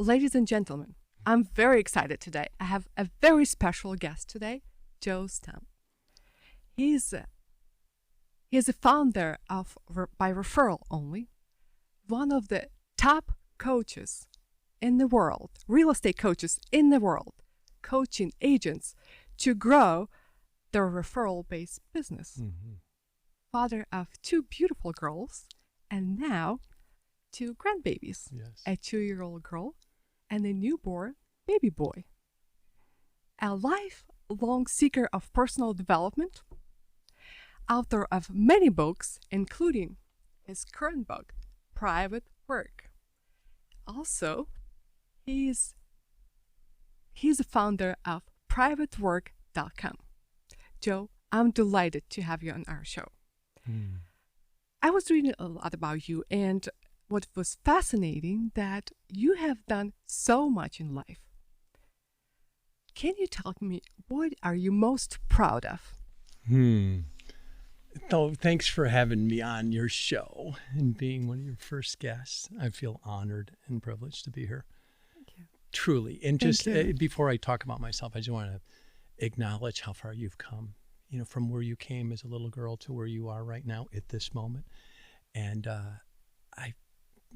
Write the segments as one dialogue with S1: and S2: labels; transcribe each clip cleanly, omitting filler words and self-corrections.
S1: Ladies and gentlemen, I'm very excited today. I have a very special guest today, Joe Stumpf. He's a founder of By Referral Only, one of the top coaches in the world, real estate coaches in the world, coaching agents to grow their referral-based business. Father of two beautiful girls, and now two grandbabies,
S2: Yes.
S1: a 2-year-old girl and a newborn baby boy. A lifelong seeker of personal development, author of many books, including his current book, PrivateWork. Also, he's a founder of PrivateWork.com. Joe, I'm delighted to have you on our show. I was reading a lot about you, and what was fascinating that you have done so much in life. Can you tell me, what are you most proud of?
S2: So thanks for having me on your show and being one of your first guests. I feel honored and privileged to be here.
S1: Thank you.
S2: Truly. And
S1: Thank
S2: just
S1: you.
S2: before I talk about myself, I just want to acknowledge how far you've come, from where you came as a little girl to where you are right now at this moment. And I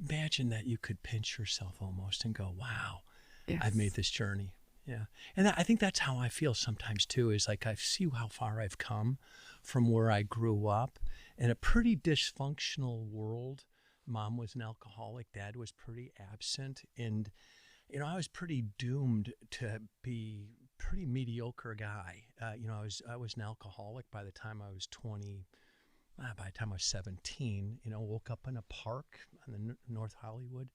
S2: imagine that you could pinch yourself almost and go, wow,
S1: Yes.
S2: I've made this journey. Yeah. And I think that's how I feel sometimes too, is like I see how far I've come from where I grew up in a pretty dysfunctional world. Mom was an alcoholic. Dad was pretty absent. And, I was pretty doomed to be a pretty mediocre guy. I was an alcoholic by the time I was 20. By the time I was 17, woke up in a park on the North Hollywood,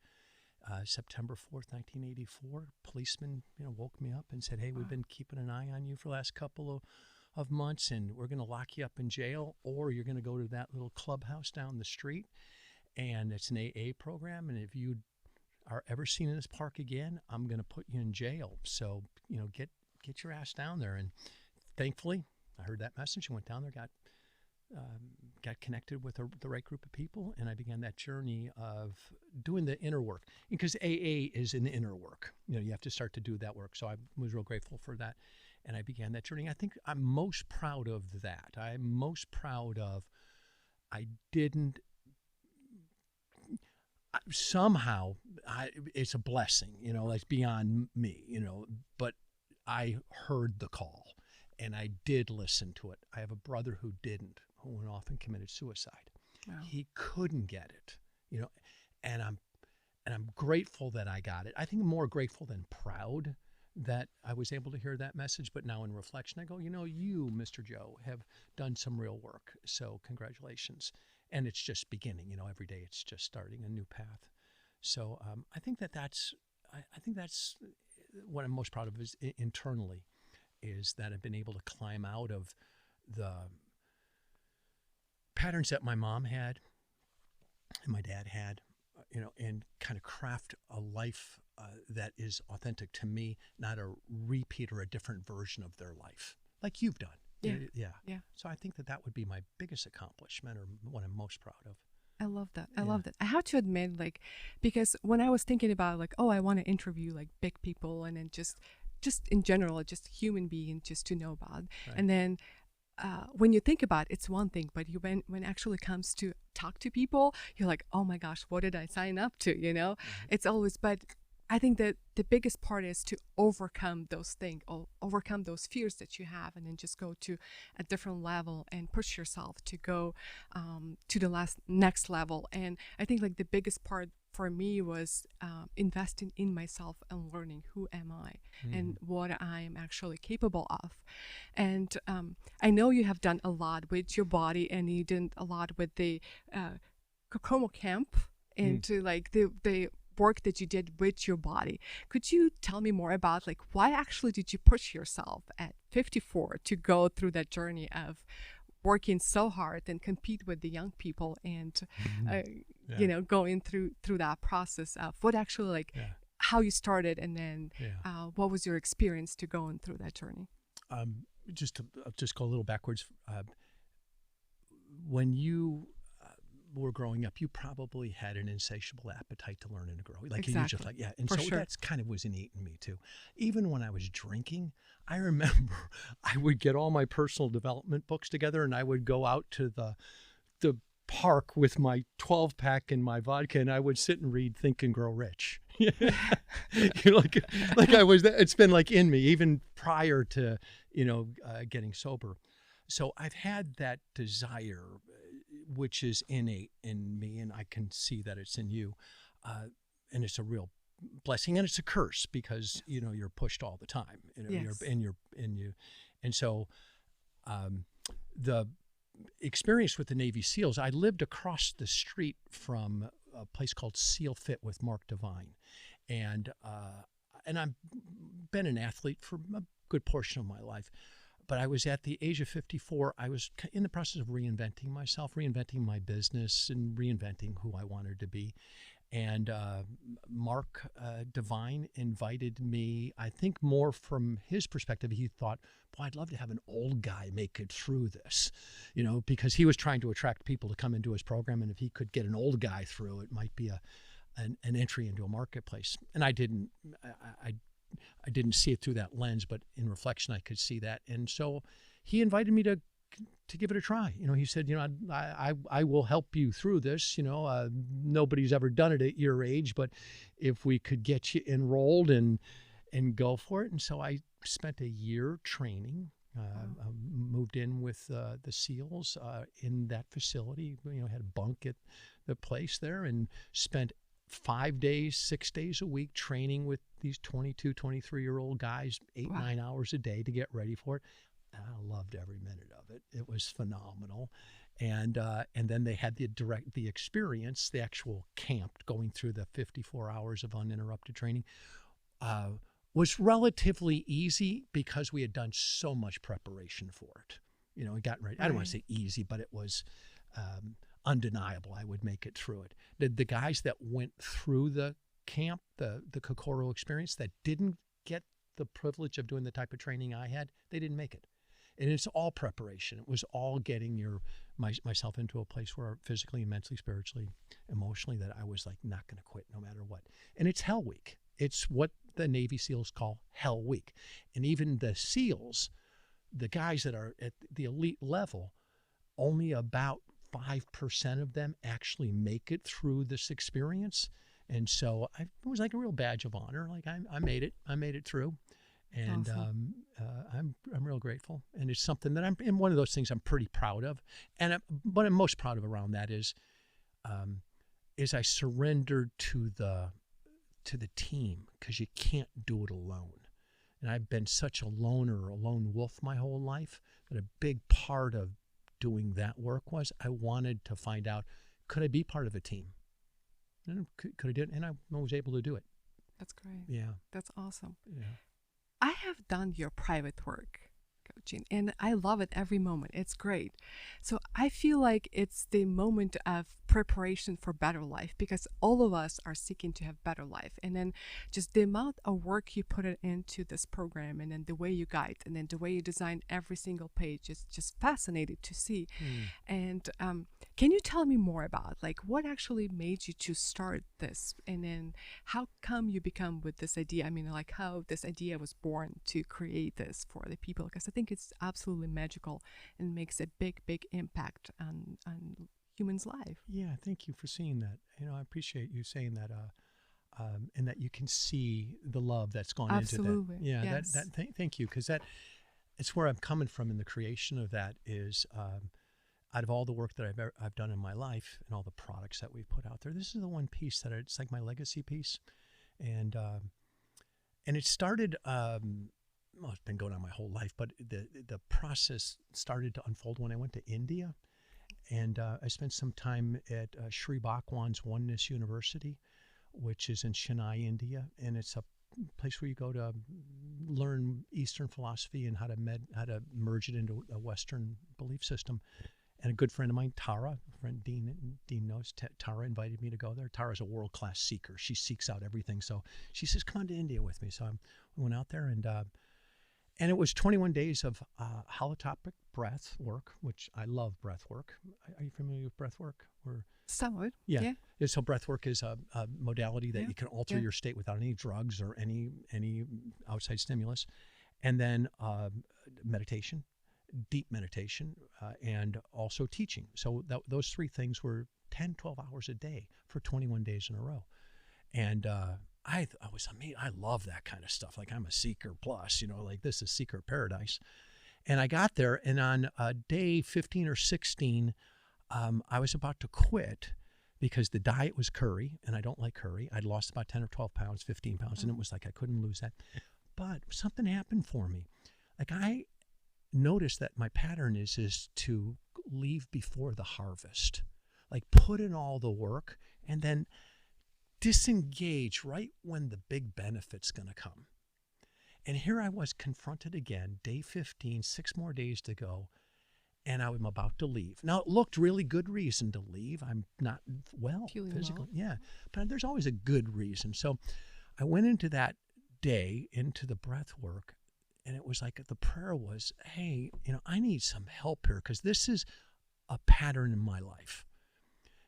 S2: September 4th, 1984. Policeman, woke me up and said, hey, we've been keeping an eye on you for the last couple of months, and we're going to lock you up in jail, or you're going to go to that little clubhouse down the street, and it's an AA program, and if you are ever seen in this park again, I'm going to put you in jail. So, get your ass down there. And thankfully, I heard that message and went down there, got connected with the right group of people, and I began that journey of doing the inner work. Because AA is an inner work. You have to start to do that work. So I was real grateful for that, and I began that journey. I think I'm most proud of that. I'm most proud of it's a blessing, it's beyond me, but I heard the call. And I did listen to it. I have a brother who didn't, who went off and committed suicide.
S1: Wow.
S2: He couldn't get it, and I'm grateful that I got it. I think I'm more grateful than proud that I was able to hear that message. But now in reflection, I go, you, Mr. Joe, have done some real work. So congratulations. And it's just beginning. Every day it's just starting a new path. So I think that's what I'm most proud of is internally. Is that I've been able to climb out of the patterns that my mom had and my dad had, and kind of craft a life that is authentic to me, not a repeat or a different version of their life, like you've done.
S1: Yeah.
S2: So I think that would be my biggest accomplishment, or what I'm most proud of.
S1: I love that. I love that. I have to admit, because when I was thinking about I want to interview big people, and then just in general, just human being, just to know about.
S2: Right.
S1: And then when you think about it, it's one thing, but when actually comes to talk to people, you're like, oh my gosh, what did I sign up to? It's always, but I think that the biggest part is to overcome those things, or overcome those fears that you have, and then just go to a different level and push yourself to go to the next level. And I think the biggest part for me was investing in myself and learning who am I and what I am actually capable of. And I know you have done a lot with your body, and you did a lot with the Kokomo camp, and to the work that you did with your body. Could you tell me more about why actually did you push yourself at 54 to go through that journey of working so hard and compete with the young people, and going through that process of what actually how you started, and then what was your experience to going through that journey?
S2: Just go a little backwards. When you were growing up, you probably had an insatiable appetite to learn and to grow. Like you just
S1: Exactly.
S2: like, yeah. And
S1: For
S2: so
S1: sure.
S2: that's kind of was innate in me too. Even when I was drinking, I remember I would get all my personal development books together and I would go out to the park with my 12 pack and my vodka and I would sit and read Think and Grow Rich. You know, like I was, it's been like in me even prior to, getting sober. So I've had that desire, which is innate in me, and I can see that it's in you, and it's a real blessing, and it's a curse because you're pushed all the time.
S1: Yes.
S2: And so the experience with the Navy SEALs. I lived across the street from a place called SEAL Fit with Mark Devine, and I've been an athlete for a good portion of my life. But I was at the age of 54. I was in the process of reinventing myself, reinventing my business, and reinventing who I wanted to be. And Mark Devine invited me, I think more from his perspective. He thought, boy, I'd love to have an old guy make it through this, because he was trying to attract people to come into his program. And if he could get an old guy through, it might be an entry into a marketplace. And I didn't see it through that lens, but in reflection, I could see that. And so he invited me to give it a try. He said, I will help you through this. Nobody's ever done it at your age, but if we could get you enrolled and go for it. And so I spent a year training, moved in with the SEALs in that facility, had a bunk at the place there and spent 5 days, 6 days a week training with these 22, 23-year-old guys, 8-9 hours a day to get ready for it. And I loved every minute of it. It was phenomenal. And then they had the experience, the actual camp, going through the 54 hours of uninterrupted training, was relatively easy because we had done so much preparation for it. We gotten ready. I don't want to say easy, but it was undeniable. I would make it through it. The guys that went through the camp, the Kokoro experience, that didn't get the privilege of doing the type of training I had, they didn't make it. And it's all preparation. It was all getting myself into a place where physically, mentally, spiritually, emotionally, that I was like not going to quit no matter what. And it's Hell Week. It's what the Navy SEALs call Hell Week. And even the SEALs, the guys that are at the elite level, only about 5% of them actually make it through this experience. And so it was like a real badge of honor. Like I made it. I made it through. And
S1: Awesome.
S2: I'm real grateful. And it's something that I'm in, one of those things I'm pretty proud of. And what I'm most proud of around that is I surrendered to the team, because you can't do it alone. And I've been such a loner, a lone wolf my whole life, that a big part of doing that work was I wanted to find out, could I be part of a team? And could I do it? And I was able to do it.
S1: That's great.
S2: Yeah.
S1: That's awesome.
S2: Yeah.
S1: I have done your private work coaching and I love it every moment. It's great. So I feel like it's the moment of preparation for better life, because all of us are seeking to have better life. And then just the amount of work you put it into this program, and then the way you guide, and then the way you design every single page is just fascinating to see. And can you tell me more about like what actually made you to start this, and then how come you become with this idea? I mean, like how this idea was born to create this for the people, because I think it's absolutely magical and makes a big impact on humans' life.
S2: Yeah, thank you for seeing that. I appreciate you saying that, and that you can see the love that's gone
S1: Absolutely.
S2: into that. Yeah,
S1: Yes.
S2: thank you, because it's where I'm coming from in the creation of that is, out of all the work that I've done in my life and all the products that we've put out there, this is the one piece that it's like my legacy piece, and it started. Well, it's been going on my whole life, but the process started to unfold when I went to India. And I spent some time at Sri Bhagwan's Oneness University, which is in Chennai, India. And it's a place where you go to learn Eastern philosophy and how to merge it into a Western belief system. And a good friend of mine, Tara, Dean knows, Tara invited me to go there. Tara's a world-class seeker. She seeks out everything. So she says, come on to India with me. So we went out there, And it was 21 days of holotropic breath work, which I love breath work. Are you familiar with breath work? Or
S1: Somewhat.
S2: yeah.
S1: Yeah.
S2: So breath work is a modality that
S1: Yeah.
S2: you can alter
S1: Yeah.
S2: your state without any drugs or any outside stimulus. And then meditation, deep meditation, and also teaching. So those three things were 10, 12 hours a day for 21 days in a row. And I was amazed. I love that kind of stuff. Like I'm a seeker plus, like this is seeker paradise. And I got there, and on day 15 or 16, I was about to quit because the diet was curry, and I don't like curry. I'd lost about 10 or 12 pounds, 15 pounds, and it was like I couldn't lose that. But something happened for me. Like I noticed that my pattern is to leave before the harvest, like put in all the work and then disengage right when the big benefit's going to come. And here I was confronted again, day 15, 6 more days to go, and I'm about to leave. Now, it looked really good reason to leave. I'm not well
S1: Feeling
S2: physically.
S1: well.
S2: Yeah, but there's always a good reason. So I went into that day, into the breath work, and it was like the prayer was, hey, I need some help here because this is a pattern in my life.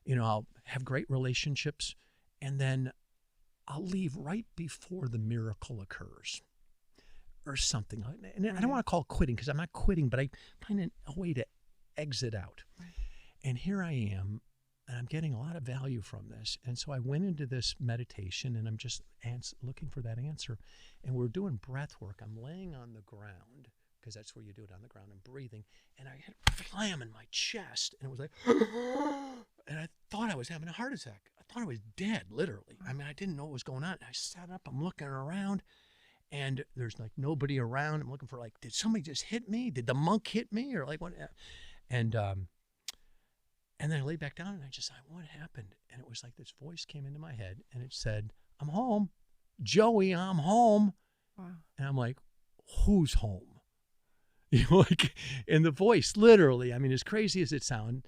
S2: I'll have great relationships, and then I'll leave right before the miracle occurs or something. And I don't want to call it quitting because I'm not quitting, but I find a way to exit out.
S1: Right.
S2: And here I am, and I'm getting a lot of value from this. And so I went into this meditation, and I'm just looking for that answer. And we're doing breath work. I'm laying on the ground because that's where you do it, on the ground, and breathing. And I had a flam in my chest, and it was like, and I thought I was having a heart attack. I thought I was dead, literally. I mean, I didn't know what was going on. I sat up, I'm looking around, and there's like nobody around. I'm looking for like, did somebody just hit me? Did the monk hit me? Or like what? And then I laid back down, and I just thought, what happened? And it was like this voice came into my head, and it said, I'm home. Joey, I'm home.
S1: Wow.
S2: And I'm like, who's home? Like, and the voice literally, I mean, as crazy as it sounds,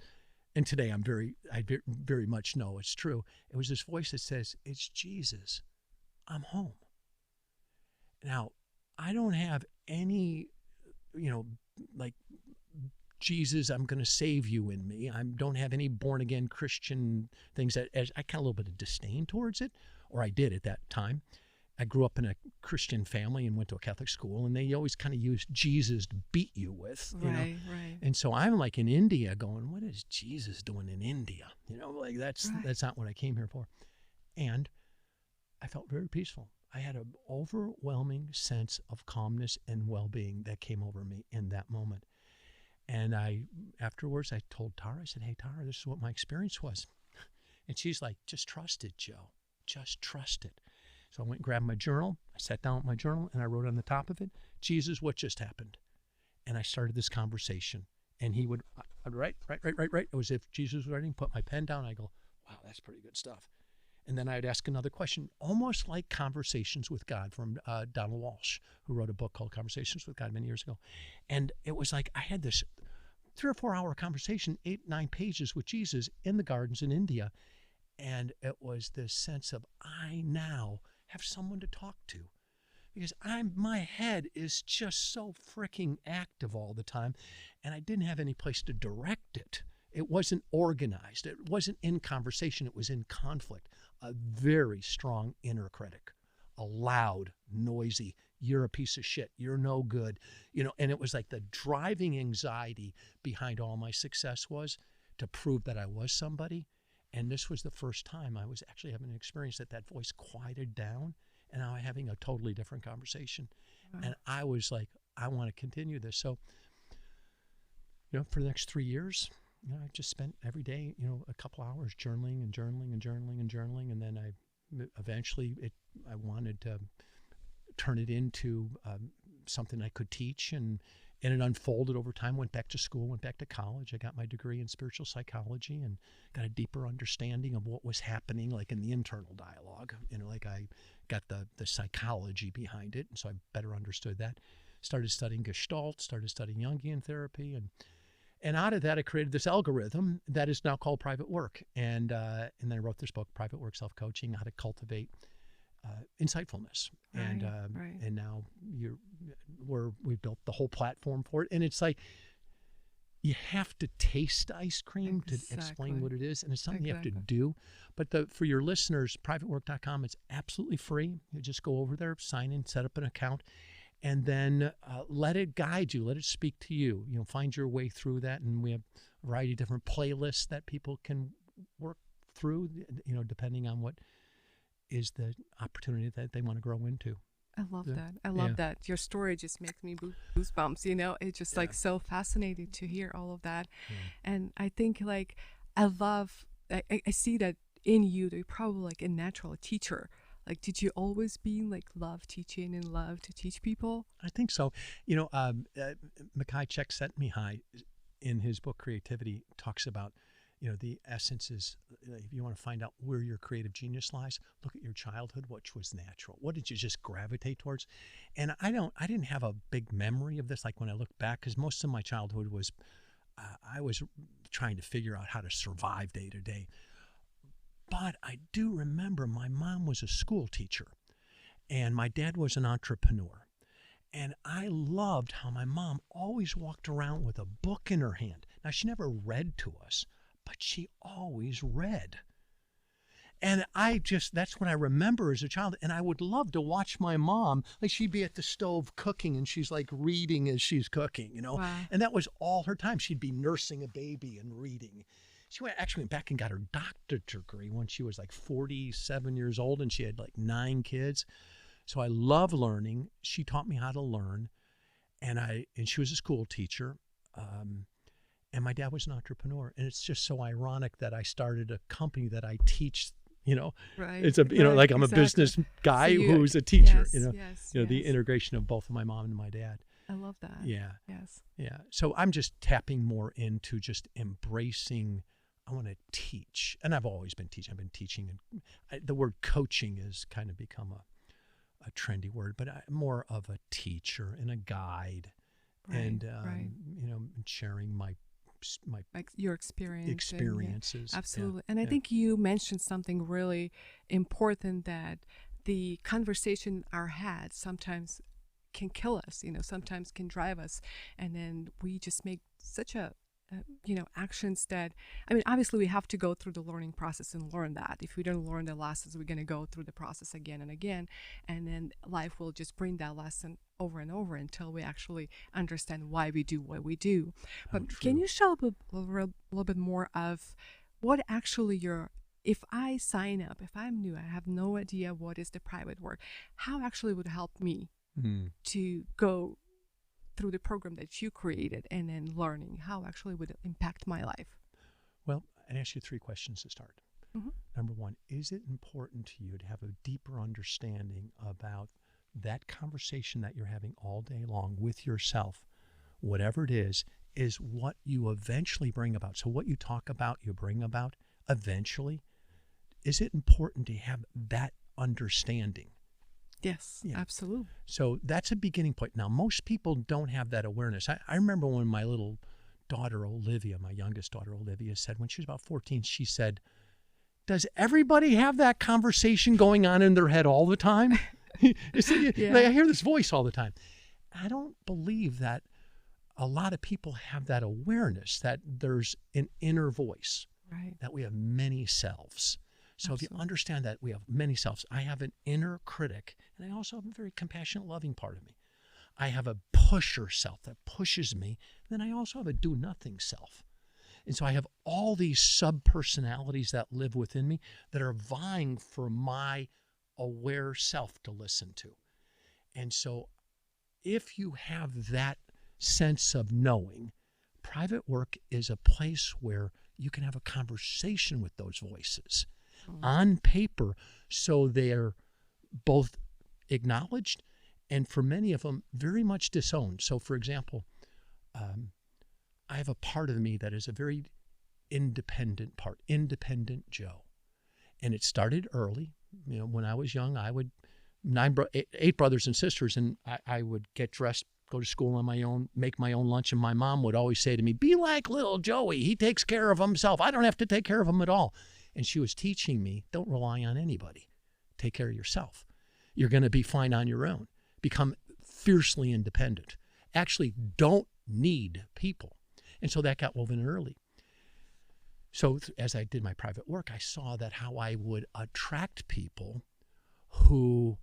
S2: and today I very much know it's true. It was this voice that says, it's Jesus. I'm home. Now, I don't have any, like Jesus, I'm going to save you in me. I don't have any born again Christian things that I kind of a little bit of disdain towards it, or I did at that time. I grew up in a Christian family and went to a Catholic school, and they always kind of used Jesus to beat you with,
S1: Right.
S2: And so I'm like in India going, what is Jesus doing in India? Like that's not what I came here for. And I felt very peaceful. I had an overwhelming sense of calmness and well-being that came over me in that moment. And afterwards, I told Tara, I said, hey, Tara, this is what my experience was. And she's like, just trust it, Joe. Just trust it. So I went and grabbed my journal. I sat down with my journal, and I wrote on the top of it, Jesus, what just happened? And I started this conversation. And he would, I'd write. It was as if Jesus was writing, put my pen down. I go, wow, that's pretty good stuff. And then I'd ask another question, almost like Conversations with God from Donald Walsh, who wrote a book called Conversations with God many years ago. And it was like I had this 3 or 4 hour conversation, 8, 9 pages with Jesus in the gardens in India. And it was this sense of, I now have someone to talk to. Because my head is just so freaking active all the time, and I didn't have any place to direct it. It wasn't organized. It wasn't in conversation. It was in conflict. A very strong inner critic, a loud, noisy, you're a piece of shit, you're no good, and it was like the driving anxiety behind all my success was to prove that I was somebody. And this was the first time I was actually having an experience that voice quieted down, and now I'm having a totally different conversation. Wow. And I was like, I want to continue this. So, for the next 3 years, I just spent every day, a couple hours journaling. And then I wanted to turn it into something I could teach, and it unfolded over time. Went back to school, went back to college. I got my degree in spiritual psychology and got a deeper understanding of what was happening, like in the internal dialogue. Like I got the psychology behind it, and so I better understood that. Started studying Gestalt, started studying Jungian therapy, and out of that, I created this algorithm that is now called PrivateWork. And then I wrote this book, PrivateWork Self-Coaching, How to Cultivate insightfulness. And
S1: right.
S2: and now we built the whole platform for it. And it's like, you have to taste ice cream to explain what it is, and it's something you have to do. But for your listeners, PrivateWork.com is absolutely free. You just go over there, sign in, set up an account, and then let it guide you. Let it speak to you. You know, find your way through that, and we have a variety of different playlists that people can work through, you know, depending on what is the opportunity that they want to grow into.
S1: I love that. I love that. Your story just makes me goosebumps, you know? It's just like so fascinating to hear all of that. And I think like, I see that in you, that you're probably like a natural teacher. Like, did you always be like love teaching and love to teach people?
S2: I think so. You know, Mikhail Csikszentmihalyi in his book Creativity talks about, you know, the essence is, if you want to find out where your creative genius lies, look at your childhood, which was natural. What did you just gravitate towards? And I didn't have a big memory of this, like when I look back, because most of my childhood was, I was trying to figure out how to survive day to day. But I do remember my mom was a school teacher and my dad was an entrepreneur. And I loved how my mom always walked around with a book in her hand. Now, she never read to us, but she always read. And that's what I remember as a child. And I would love to watch my mom, like she'd be at the stove cooking and she's like reading as she's cooking, you know.
S1: Wow.
S2: And that was all her time. She'd be nursing a baby and reading. She actually went back and got her doctorate degree when she was like 47 years old and she had like 9 kids. So I love learning. She taught me how to learn. And she was a school teacher. And my dad was an entrepreneur. And it's just so ironic that I started a company that I teach, you know.
S1: Right.
S2: It's like I'm a business guy who's a teacher, you know. The integration of both of my mom and my dad.
S1: I love that.
S2: Yeah.
S1: Yes.
S2: Yeah. So I'm just tapping more into just embracing, I want to teach. And I've always been teaching. I've been teaching. And the word coaching has kind of become a trendy word, but I'm more of a teacher and a guide. Right, and, you know, sharing my
S1: like your experiences.
S2: Absolutely.
S1: And I think you mentioned something really important, that the conversation our heads sometimes can kill us, you know, sometimes can drive us. And then we just make such actions that, I mean, obviously we have to go through the learning process and learn that. If we don't learn the lessons, we're going to go through the process again and again. And then life will just bring that lesson over and over until we actually understand why we do what we do. But can you show a little bit more of what actually if I sign up, if I'm new, I have no idea what is the PrivateWork, how actually would help me to go through the program that you created, and then learning how actually would it impact my life?
S2: Well, I'd ask you 3 questions to start. Number 1, is it important to you to have a deeper understanding about that conversation that you're having all day long with yourself, whatever it is what you eventually bring about? So what you talk about, you bring about eventually. Is it important to have that understanding?
S1: Yes, absolutely.
S2: So that's a beginning point. Now, most people don't have that awareness. I remember when my little daughter, Olivia, my youngest daughter, Olivia, said, when she was about 14, she said, does everybody have that conversation going on in their head all the time? I hear this voice all the time. I don't believe that a lot of people have that awareness that there's an inner voice, that we have many selves. So if you understand that we have many selves, I have an inner critic, and I also have a very compassionate, loving part of me. I have a pusher self that pushes me. Then I also have a do-nothing self. And so I have all these sub-personalities that live within me that are vying for my aware self to listen to. And so if you have that sense of knowing, PrivateWork is a place where you can have a conversation with those voices on paper, so they're both acknowledged and, for many of them, very much disowned. So, for example, I have a part of me that is a very independent part, independent Joe. And it started early. You know, when I was young, I would, 8 brothers and sisters, and I would get dressed, go to school on my own, make my own lunch, and my mom would always say to me, be like little Joey. He takes care of himself. I don't have to take care of him at all. And she was teaching me, don't rely on anybody. Take care of yourself. You're going to be fine on your own. Become fiercely independent. Actually don't need people. And so that got woven early. So as I did my private work, I saw that how I would attract people who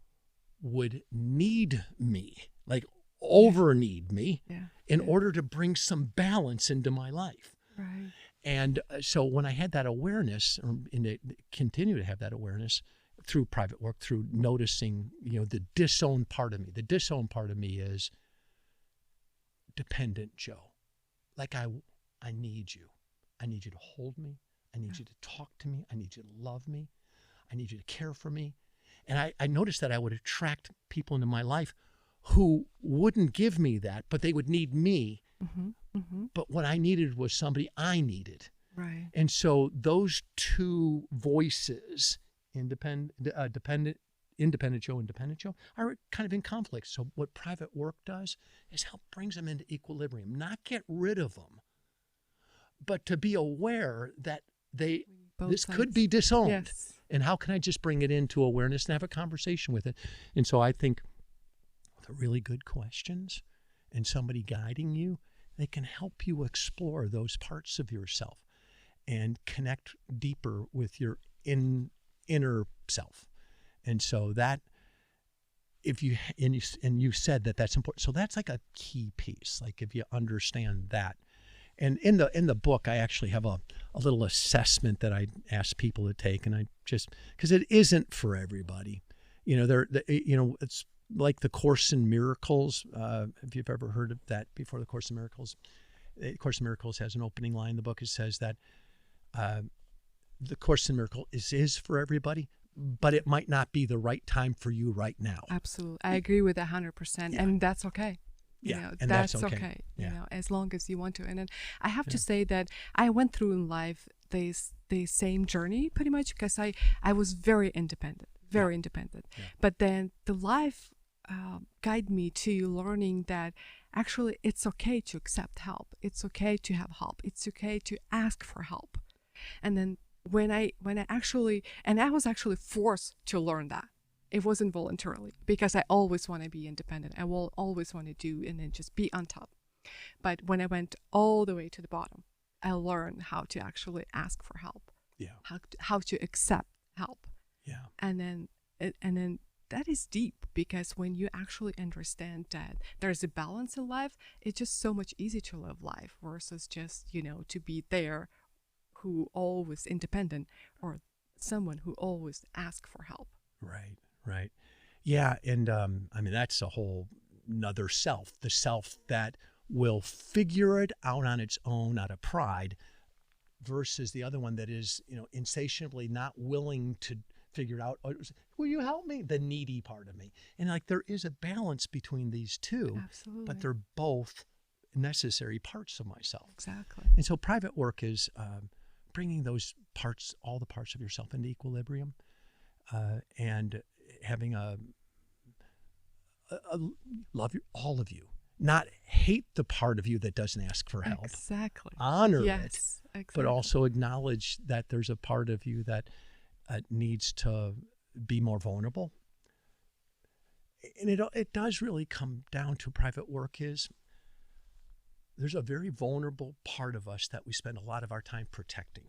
S2: would need me, like over need me, in order to bring some balance into my life.
S1: Right.
S2: And so when I had that awareness, and continue to have that awareness through private work, through noticing, the disowned part of me. The disowned part of me is dependent Joe. Like I need you. I need you to hold me. I need you to talk to me. I need you to love me. I need you to care for me. And I noticed that I would attract people into my life who wouldn't give me that, but they would need me.
S1: Mm-hmm. Mm-hmm.
S2: But what I needed was somebody I needed.
S1: Right.
S2: And so those two voices, independent Joe, are kind of in conflict. So what private work does is help brings them into equilibrium, not get rid of them, but to be aware that this could be disowned.
S1: Yes.
S2: And how can I just bring it into awareness and have a conversation with it? And so I think the really good questions and somebody guiding you, they can help you explore those parts of yourself and connect deeper with your inner self. And so that, if you said that that's important. So that's like a key piece. Like if you understand that. And in the book, I actually have a little assessment that I ask people to take, and I just, because it isn't for everybody. It's like the Course in Miracles. If you've ever heard of that before, the Course in Miracles. Course in Miracles has an opening line in the book. It says that the Course in Miracles is for everybody, but it might not be the right time for you right now.
S1: Absolutely. I agree with 100%. And that's okay.
S2: And that's okay.
S1: As long as you want to. And then I have to say that I went through in life the same journey pretty much, because I was very independent. But then the life guided me to learning that actually it's okay to accept help. It's okay to have help. It's okay to ask for help. And then when I was actually forced to learn that. It wasn't voluntarily, because I always want to be independent. I will always want to do and then just be on top. But when I went all the way to the bottom, I learned how to actually ask for help. How to accept help. And then that is deep, because when you actually understand that there's a balance in life, it's just so much easier to live life versus just, to be there who always independent, or someone who always asks for help.
S2: Right. Yeah. And that's a whole nother self, the self that will figure it out on its own out of pride, versus the other one that is, insatiably not willing to figure it out. Will you help me? The needy part of me. And there is a balance between these two.
S1: Absolutely.
S2: But they're both necessary parts of myself.
S1: Exactly.
S2: And so private work is bringing those parts, all the parts of yourself, into equilibrium. And having a love all of you, not hate the part of you that doesn't ask for help.
S1: Exactly.
S2: Honor it,
S1: exactly.
S2: But also acknowledge that there's a part of you that needs to be more vulnerable. And it does really come down to private work is there's a very vulnerable part of us that we spend a lot of our time protecting.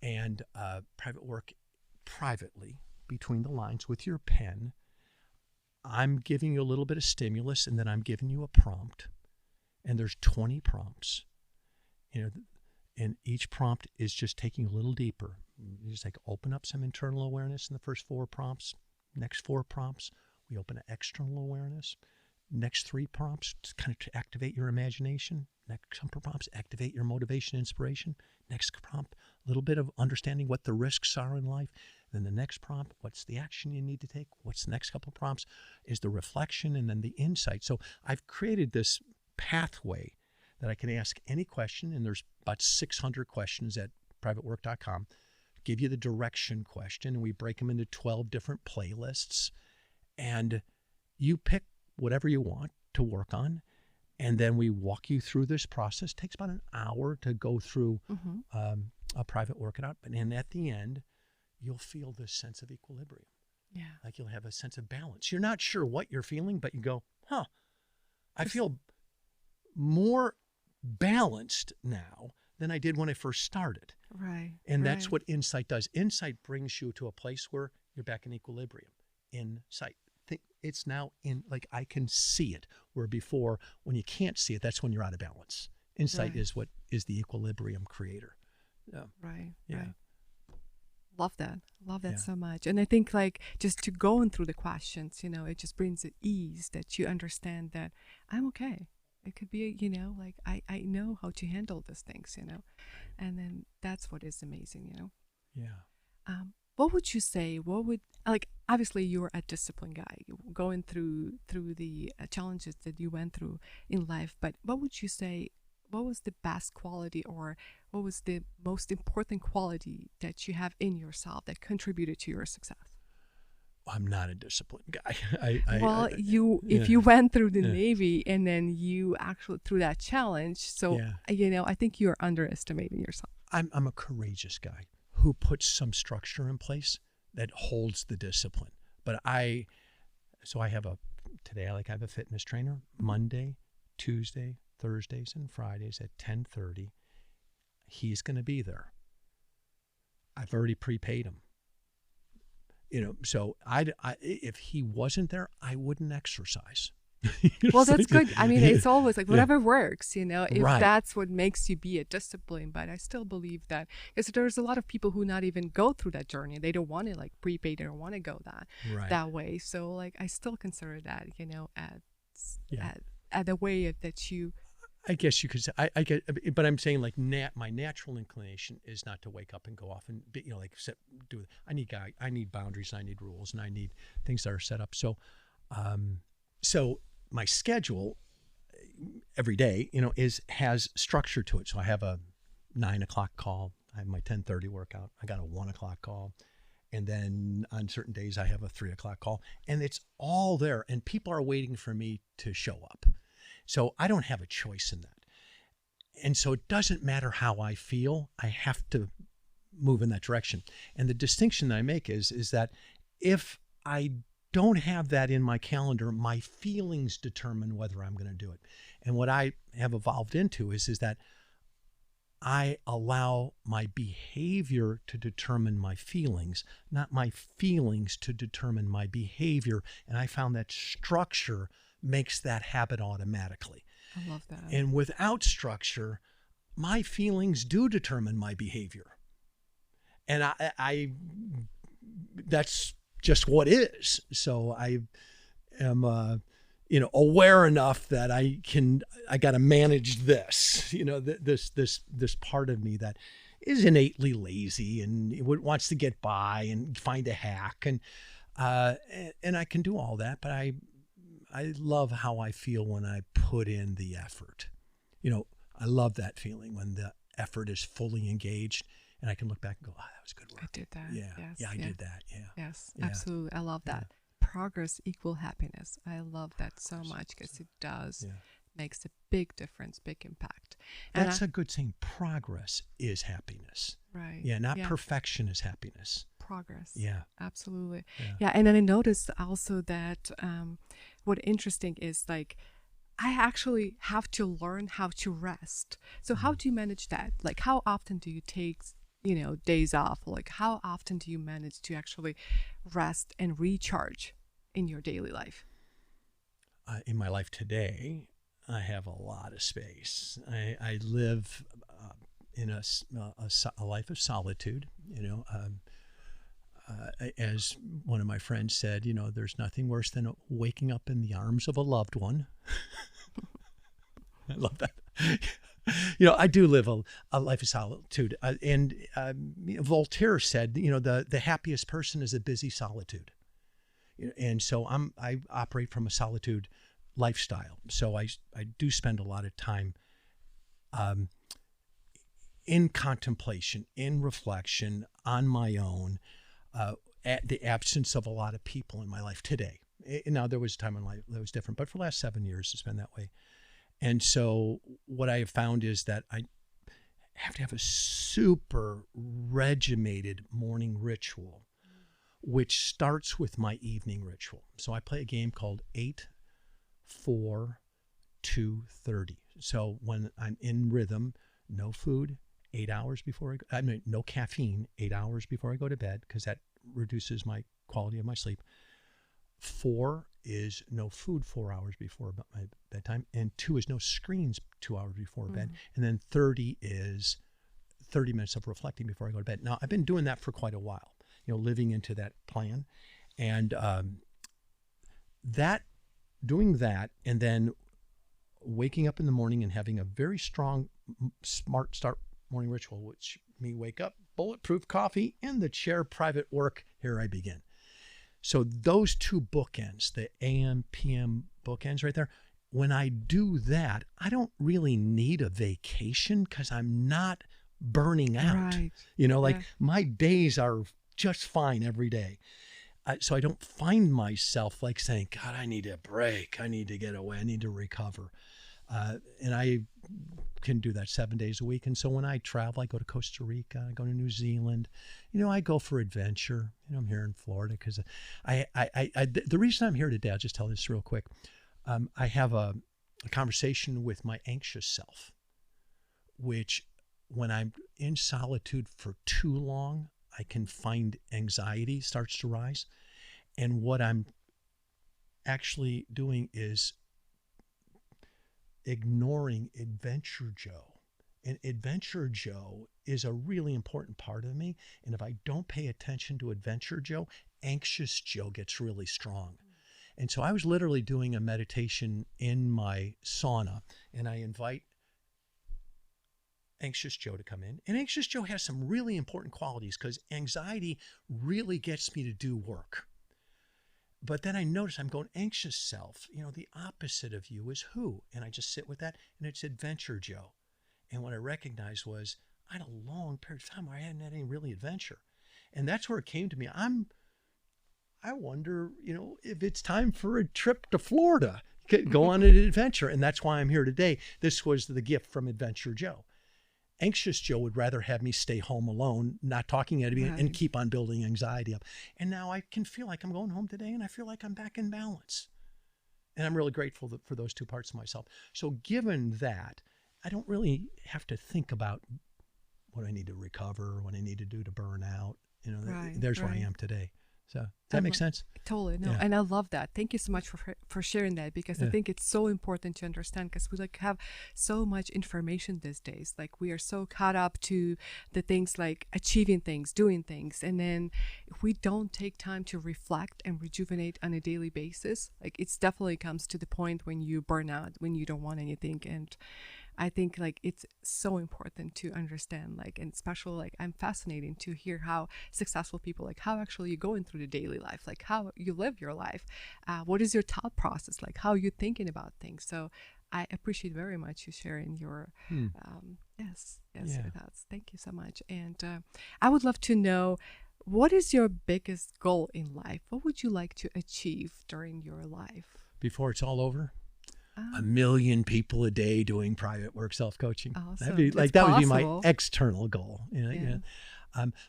S2: And private work, privately, between the lines with your pen, I'm giving you a little bit of stimulus, and then I'm giving you a prompt. And there's 20 prompts. And each prompt is just taking a little deeper. You just open up some internal awareness in the first 4 prompts. Next 4 prompts, we open an external awareness. Next 3 prompts, kind of to activate your imagination. Next couple prompts, activate your motivation, inspiration. Next prompt, a little bit of understanding what the risks are in life. Then the next prompt, what's the action you need to take? What's the next couple prompts is the reflection, and then the insight. So I've created this pathway that I can ask any question, and there's about 600 questions at PrivateWork.com. Give you the direction question, and we break them into 12 different playlists, and you pick whatever you want to work on, and then we walk you through this process. It takes about an hour to go through a private workout, and at the end, you'll feel this sense of equilibrium.
S1: Yeah.
S2: Like you'll have a sense of balance. You're not sure what you're feeling, but you go, huh, I feel more balanced now than I did when I first started.
S1: Right.
S2: And that's
S1: Right.
S2: what insight does. Insight brings you to a place where you're back in equilibrium. Insight. It's now in, like, I can see it, where before, when you can't see it, that's when you're out of balance. Insight
S1: Right.
S2: is what is the equilibrium creator.
S1: Right.
S2: Yeah.
S1: Right. Love that. Love that
S2: Yeah.
S1: so much. And I think like just to going through the questions, you know, it just brings the ease that you understand that I'm okay. It could be, you know, like I know how to handle these things, you know, and then that's what is amazing, you know.
S2: Yeah.
S1: What would you say? What would like? Obviously, you're a disciplined guy, going through the challenges that you went through in life. But what would you say? What was the best quality, or what was the most important quality that you have in yourself that contributed to your success?
S2: I'm not a disciplined guy.
S1: Well, if
S2: yeah.
S1: you went through the
S2: Yeah.
S1: Navy and then you actually through that challenge, so
S2: Yeah.
S1: you know, I think you're underestimating yourself.
S2: I'm a courageous guy who puts some structure in place that holds the discipline. But I have I have a fitness trainer Monday, Tuesday, Thursdays, and Fridays at 10:30. He's going to be there. I've already prepaid him. You know, so if he wasn't there, I wouldn't exercise.
S1: Well, that's good. I mean, it's always like whatever works, you know, if
S2: Right.
S1: that's what makes you be a discipline. But I still believe that because there's a lot of people who not even go through that journey. They don't want to like prepay. They don't want to go that way. So like, I still consider that, you know, at the way that you.
S2: I guess you could say, I get, but I'm saying like my natural inclination is not to wake up and go off and be, you know, like I need boundaries, and I need rules, and I need things that are set up. So, so my schedule every day, you know, has structure to it. So I have a 9 o'clock call. I have my 10:30 workout. I got a 1 o'clock call. And then on certain days I have a 3 o'clock call, and it's all there, and people are waiting for me to show up. So I don't have a choice in that. And so it doesn't matter how I feel, I have to move in that direction. And the distinction that I make is that if I don't have that in my calendar, my feelings determine whether I'm going to do it. And what I have evolved into is that I allow my behavior to determine my feelings, not my feelings to determine my behavior. And I found that structure makes that happen automatically.
S1: I love that.
S2: And without structure, my feelings do determine my behavior. And I that's just what is. So I am, you know, aware enough that I got to manage this, you know, this part of me that is innately lazy and wants to get by and find a hack. And I can do all that, but I love how I feel when I put in the effort. You know, I love that feeling when the effort is fully engaged and I can look back and go, oh, that was good work.
S1: I did that.
S2: Yeah.
S1: Yes.
S2: Yeah, I did that. Yeah.
S1: Yes,
S2: Yeah.
S1: absolutely. I love that. Progress equal happiness. I love that so much because it does makes a big difference, big impact. And
S2: That's a good saying. Progress is happiness.
S1: Right.
S2: Yeah, not perfection is happiness.
S1: Progress.
S2: Yeah.
S1: Absolutely.
S2: Yeah.
S1: Yeah. And then I noticed also that what interesting is like I actually have to learn how to rest. So how do you manage that? Like how often do you take, you know, days off? Like how often do you manage to actually rest and recharge in your daily life?
S2: In my life today, I have a lot of space. I live in a life of solitude, you know. As one of my friends said, you know, there's nothing worse than waking up in the arms of a loved one. I love that. You know, I do live a life of solitude. And Voltaire said, you know, the happiest person is a busy solitude. And so I operate from a solitude lifestyle. So I do spend a lot of time in contemplation, in reflection, on my own, at the absence of a lot of people in my life today. Now, there was a time in life that was different, but for the last 7 years, it's been that way. And so what I have found is that I have to have a super regimented morning ritual which starts with my evening ritual. So I play a game called 8, 4, 2, 30. So when I'm in rhythm, no food, 8 hours before no caffeine, 8 hours before I go to bed, because that reduces my quality of my sleep. 4 is no food 4 hours before my bedtime, and 2 is no screens 2 hours before bed, and then 30 is 30 minutes of reflecting before I go to bed. Now, I've been doing that for quite a while, living into that plan, and doing that, and then waking up in the morning and having a very strong, smart start morning ritual, which me wake up, bulletproof coffee, in the chair, PrivateWork, here I begin. So those two bookends, the AM, PM bookends right there, when I do that, I don't really need a vacation because I'm not burning out.
S1: Right.
S2: My days are just fine every day. So I don't find myself like saying, God, I need a break. I need to get away. I need to recover. And I can do that 7 days a week. And so when I travel, I go to Costa Rica, I go to New Zealand, I go for adventure. I'm here in Florida because the reason I'm here today, I'll just tell this real quick. I have a conversation with my anxious self, which when I'm in solitude for too long, I can find anxiety starts to rise. And what I'm actually doing is ignoring Adventure Joe. And Adventure Joe is a really important part of me. And if I don't pay attention to Adventure Joe, Anxious Joe gets really strong. And so I was literally doing a meditation in my sauna, and I invite Anxious Joe to come in. And Anxious Joe has some really important qualities because anxiety really gets me to do work. But then I notice I'm going, anxious self, the opposite of you is who? And I just sit with that, and it's Adventure Joe. And what I recognized was I had a long period of time where I hadn't had any really adventure. And that's where it came to me. I wonder, if it's time for a trip to Florida, go on an adventure. And that's why I'm here today. This was the gift from Adventure Joe. Anxious Joe would rather have me stay home alone, not talking at me, and keep on building anxiety up. And now I can feel like I'm going home today, and I feel like I'm back in balance. And I'm really grateful for those two parts of myself. So given that, I don't really have to think about what I need to recover, what I need to do to burn out. There's where I am today. So does that make sense?
S1: Totally. No.
S2: Yeah.
S1: And I love that. Thank you so much for sharing that, because I think it's so important to understand, because we have so much information these days. Like we are so caught up to the things like achieving things, doing things. And then if we don't take time to reflect and rejuvenate on a daily basis, like it's definitely comes to the point when you burn out, when you don't want anything. And I think it's so important to understand, and especially I'm fascinated to hear how successful people, how actually you're going through the daily life, how you live your life, what is your thought process, how you're thinking about things. So I appreciate very much you sharing your your thoughts. Thank you so much. And I would love to know, what is your biggest goal in life? What would you like to achieve during your life?
S2: Before it's all over? 1 million people a day doing private work self-coaching.
S1: Awesome.
S2: That would be my external goal.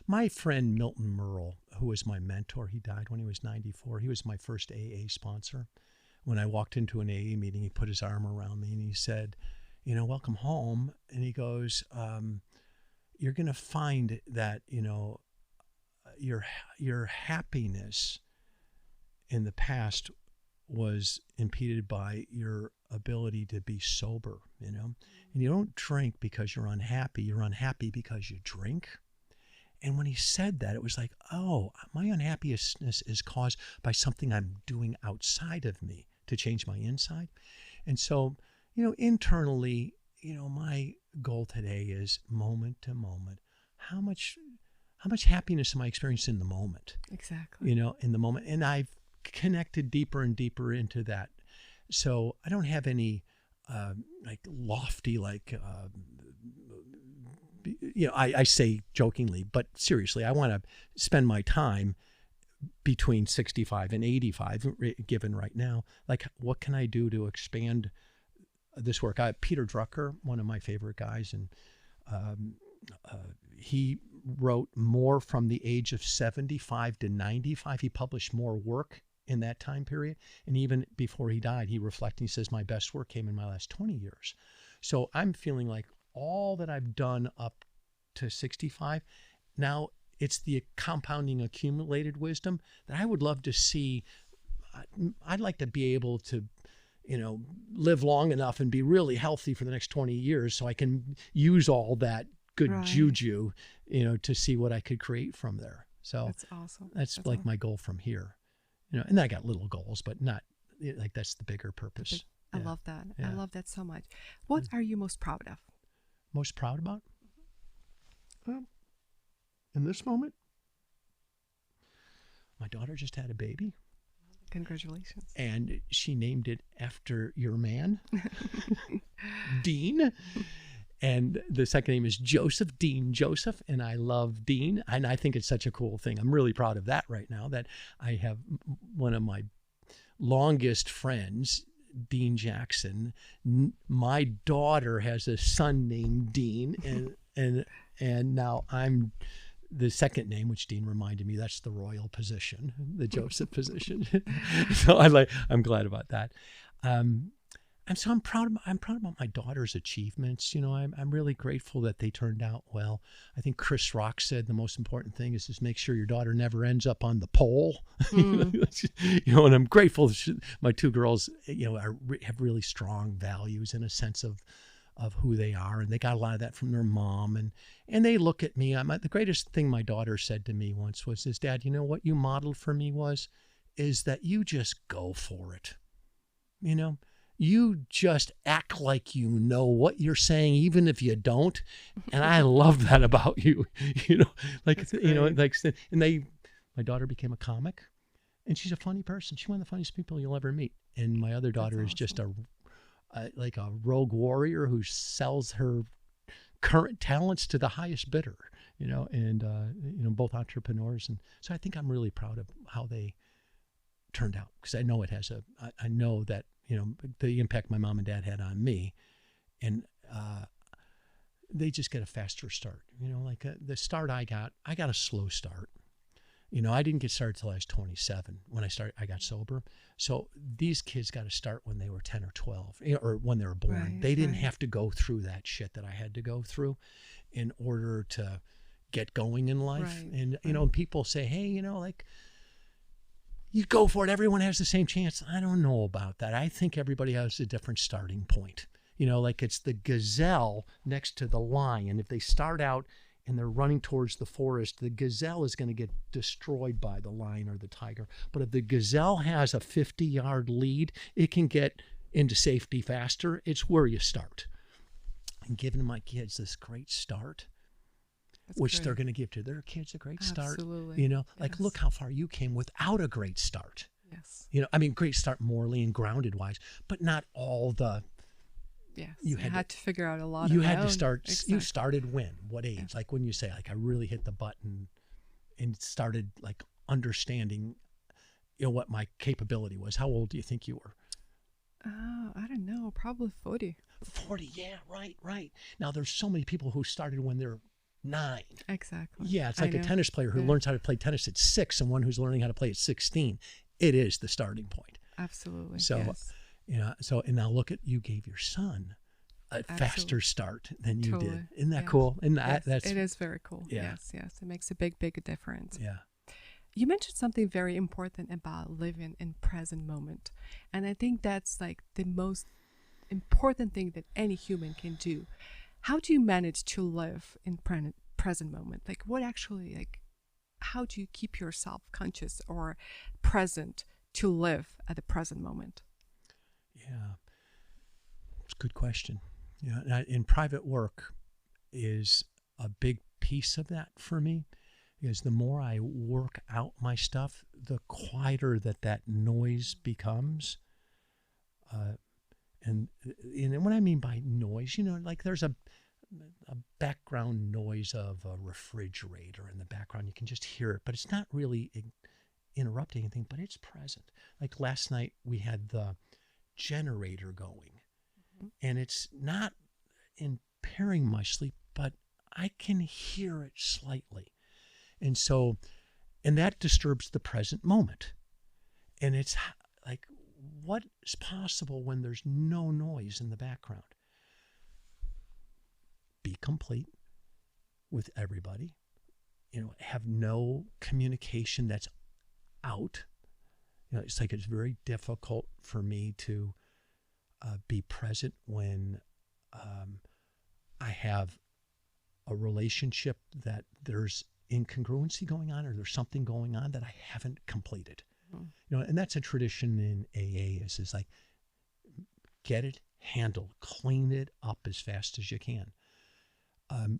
S2: My friend Milton Merle, who was my mentor, he died when he was 94. He was my first AA sponsor. When I walked into an AA meeting, he put his arm around me and he said, welcome home. And he goes, you're going to find that, your happiness in the past was impeded by your ability to be sober, and you don't drink because you're unhappy because you drink. And when he said that, it was like, oh, my unhappiness is caused by something I'm doing outside of me to change my inside. And so, internally, my goal today is moment to moment. How much happiness am I experiencing in the moment?
S1: Exactly.
S2: In the moment. And I've connected deeper and deeper into that. So I don't have any lofty, I say jokingly, but seriously, I want to spend my time between 65 and 85 given right now. What can I do to expand this work? Peter Drucker, one of my favorite guys, and he wrote more from the age of 75 to 95. He published more work in that time period. And even before he died, he reflected, he says, my best work came in my last 20 years. So I'm feeling like all that I've done up to 65, now it's the compounding accumulated wisdom that I would love to see. I'd like to be able to, live long enough and be really healthy for the next 20 years so I can use all that good juju, to see what I could create from there. So
S1: that's awesome.
S2: That's like awesome. My goal from here, and I got little goals, but not like that's the bigger purpose.
S1: I love that. Yeah. I love that so much. What are you most proud of?
S2: Most proud about? In this moment, my daughter just had a baby.
S1: Congratulations.
S2: And she named it after your man, Dean. And the second name is Joseph, Dean Joseph. And I love Dean. And I think it's such a cool thing. I'm really proud of that right now, that I have one of my longest friends, Dean Jackson. My daughter has a son named Dean. And now I'm the second name, which Dean reminded me, that's the royal position, the Joseph position. So I'm glad about that. I'm proud about my daughter's achievements. I'm really grateful that they turned out well. I think Chris Rock said the most important thing is just make sure your daughter never ends up on the pole. And I'm grateful my two girls, have really strong values and a sense of who they are, and they got a lot of that from their mom, and they look at me. The greatest thing my daughter said to me once was, Dad, what you modeled for me is that you just go for it. You just act like you know what you're saying, even if you don't. And I love that about you. My daughter became a comic, and she's a funny person. She's one of the funniest people you'll ever meet. And my other daughter is just like a rogue warrior who sells her current talents to the highest bidder, and both entrepreneurs. And so I think I'm really proud of how they turned out, because I know I know that, the impact my mom and dad had on me, and they just get a faster start, the start I got a slow start. I didn't get started till I was 27 when I got sober. So these kids got to start when they were 10 or 12, or when they were born. Right, they didn't have to go through that shit that I had to go through in order to get going in life. Right, and, people say, hey, you go for it. Everyone has the same chance. I don't know about that. I think everybody has a different starting point. It's the gazelle next to the lion. If they start out and they're running towards the forest, the gazelle is going to get destroyed by the lion or the tiger. But if the gazelle has a 50-yard lead, it can get into safety faster. It's where you start. And giving my kids this great start, which they're going to give to their kids a great start.
S1: Absolutely.
S2: Look how far you came without a great start.
S1: Yes.
S2: Great start morally and grounded wise, but not all the.
S1: Yes, you had to figure out a lot.
S2: You had to start. Exactly. You started when? What age?
S1: Yes.
S2: Like when you say, I really hit the button, and started understanding, what my capability was. How old do you think you were?
S1: I don't know. Probably 40.
S2: 40. Yeah. Right. Now there's so many people who started when they're 9.
S1: Exactly.
S2: Yeah, it's like a tennis player who learns how to play tennis at 6, and one who's learning how to play at 16. It is the starting point.
S1: Absolutely.
S2: So.
S1: Yes.
S2: And now look at, you gave your son a faster start than you did. Isn't that
S1: yes.
S2: cool? And
S1: it is very cool.
S2: Yeah.
S1: Yes. It makes a big difference.
S2: Yeah.
S1: You mentioned something very important about living in present moment. And I think that's like the most important thing that any human can do. How do you manage to live in present moment? Like how do you keep yourself conscious or present to live at the present moment?
S2: Yeah, it's a good question. In PrivateWork is a big piece of that for me, because the more I work out my stuff, the quieter that noise becomes. And what I mean by noise, there's a background noise of a refrigerator in the background. You can just hear it, but it's not really interrupting anything, but it's present. Like last night we had the generator going, and it's not impairing my sleep, but I can hear it slightly. And so, and that disturbs the present moment. And it's like, what is possible when there's no noise in the background? Be complete with everybody. Have no communication that's out. It's like it's very difficult for me to be present when I have a relationship that there's incongruency going on, or there's something going on that I haven't completed. And that's a tradition in AA is like, get it handled, clean it up as fast as you can.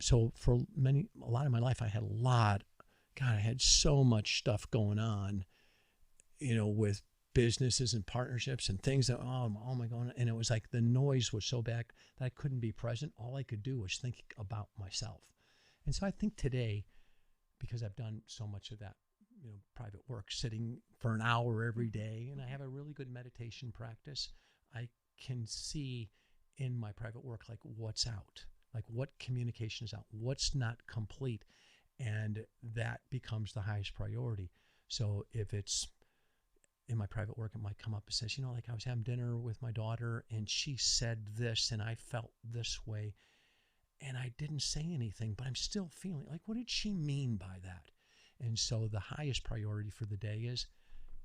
S2: So for a lot of my life, I had so much stuff going on, with businesses and partnerships and things that, oh my God. And it was like the noise was so bad that I couldn't be present. All I could do was think about myself. And so I think today, because I've done so much of that, private work, sitting for an hour every day, and I have a really good meditation practice, I can see in my private work, like what's out, like what communication is out, what's not complete. And that becomes the highest priority. So if it's in my private work, it might come up and says, like I was having dinner with my daughter and she said this and I felt this way and I didn't say anything, but I'm still feeling like, what did she mean by that? And so the highest priority for the day is